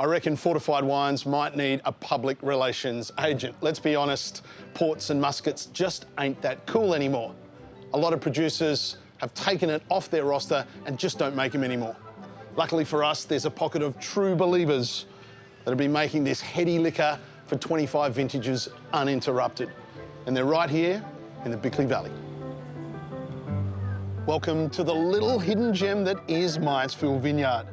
I reckon fortified wines might need a public relations agent. Let's be honest, ports and muscats just ain't that cool anymore. A lot of producers have taken it off their roster and just don't make them anymore. Luckily for us, there's a pocket of true believers that have been making this heady liquor for 25 vintages uninterrupted. And they're right here in the Bickley Valley. Welcome to the little hidden gem that is Myattsfield Vineyard.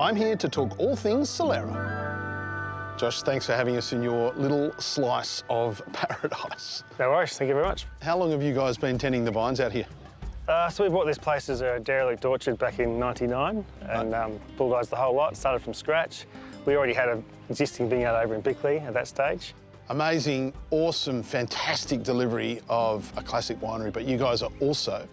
I'm here to talk all things Solera. Josh, thanks for having us in your little slice of paradise. No worries, thank you very much. How long have you guys been tending the vines out here? So we bought this place as a derelict orchard back in '99 and bulldozed the whole lot, started from scratch. We already had an existing vineyard over in Bickley at that stage. Amazing, awesome, fantastic delivery of a classic winery, but you guys are also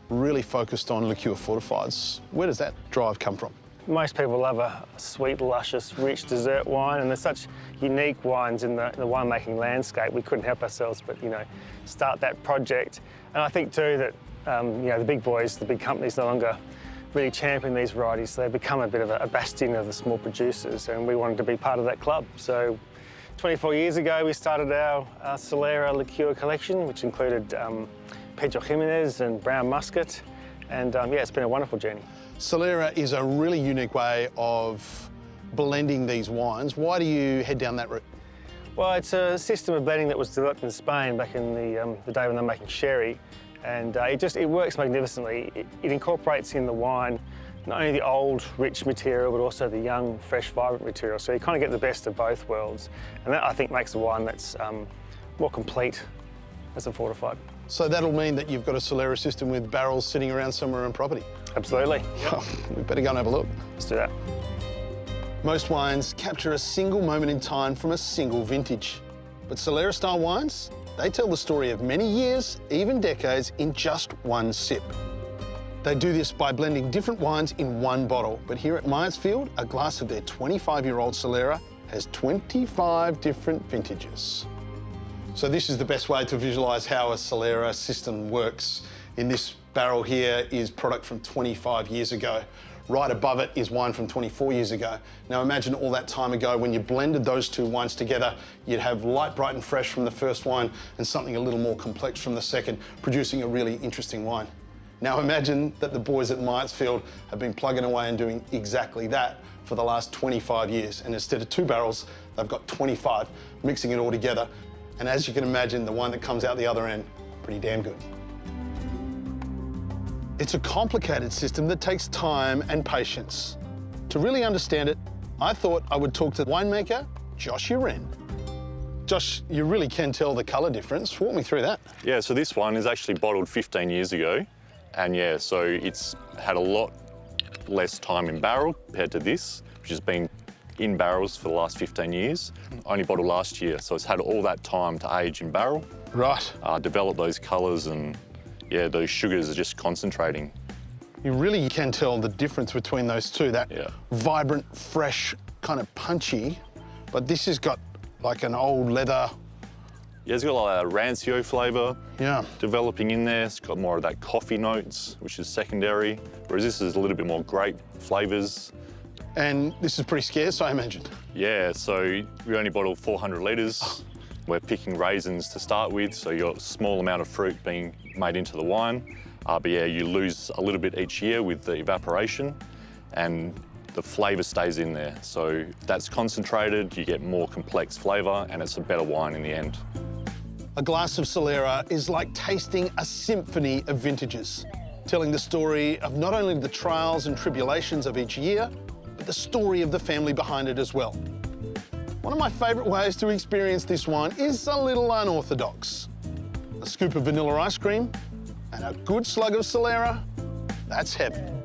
really focused on liqueur fortifieds. Where does that drive come from? Most people love a sweet, luscious, rich dessert wine, and there's such unique wines in the winemaking landscape. We couldn't help ourselves but, start that project. And I think too that, the big boys, the big companies no longer really champion these varieties. So they've become a bit of a bastion of the small producers, and we wanted to be part of that club. So 24 years ago, we started our Solera liqueur collection, which included Pedro Ximénez and Brown Muscat. And it's been a wonderful journey. Solera is a really unique way of blending these wines. Why do you head down that route? Well, it's a system of blending that was developed in Spain back in the day when they were making sherry. And it works magnificently. It incorporates in the wine not only the old, rich material, but also the young, fresh, vibrant material. So you kind of get the best of both worlds. And that, I think, makes a wine that's more complete as a fortified. So that'll mean that you've got a Solera system with barrels sitting around somewhere on property? Absolutely. Oh, we better go and have a look. Let's do that. Most wines capture a single moment in time from a single vintage. But Solera-style wines, they tell the story of many years, even decades, in just one sip. They do this by blending different wines in one bottle. But here at Myattsfield, a glass of their 25-year-old Solera has 25 different vintages. So this is the best way to visualise how a Solera system works. In this barrel here is product from 25 years ago. Right above it is wine from 24 years ago. Now imagine all that time ago when you blended those two wines together, you'd have light, bright and fresh from the first wine and something a little more complex from the second, producing a really interesting wine. Now imagine that the boys at Myattsfield have been plugging away and doing exactly that for the last 25 years. And instead of 2 barrels, they've got 25, mixing it all together. And as you can imagine, the wine that comes out the other end, pretty damn good. It's a complicated system that takes time and patience. To really understand it, I thought I would talk to winemaker Josh Ximénez. Josh, you really can tell the colour difference. Walk me through that. Yeah, so this one is actually bottled 15 years ago. And yeah, so it's had a lot less time in barrel compared to this, which has been in barrels for the last 15 years. Only bottled last year, so it's had all that time to age in barrel. Right. Develop those colours, and yeah, those sugars are just concentrating. You really can tell the difference between those two, that vibrant, fresh, kind of punchy, but this has got like an old leather. Yeah, it's got like a rancio flavour developing in there. It's got more of that coffee notes, which is secondary, whereas this is a little bit more grape flavours. And this is pretty scarce, I imagine. Yeah, so we only bottle 400 litres. We're picking raisins to start with, so you've got a small amount of fruit being made into the wine. But yeah, you lose a little bit each year with the evaporation, and the flavour stays in there. So if that's concentrated, you get more complex flavour, and it's a better wine in the end. A glass of Solera is like tasting a symphony of vintages, telling the story of not only the trials and tribulations of each year, but the story of the family behind it as well. One of my favourite ways to experience this wine is a little unorthodox. A scoop of vanilla ice cream and a good slug of Solera, that's heaven.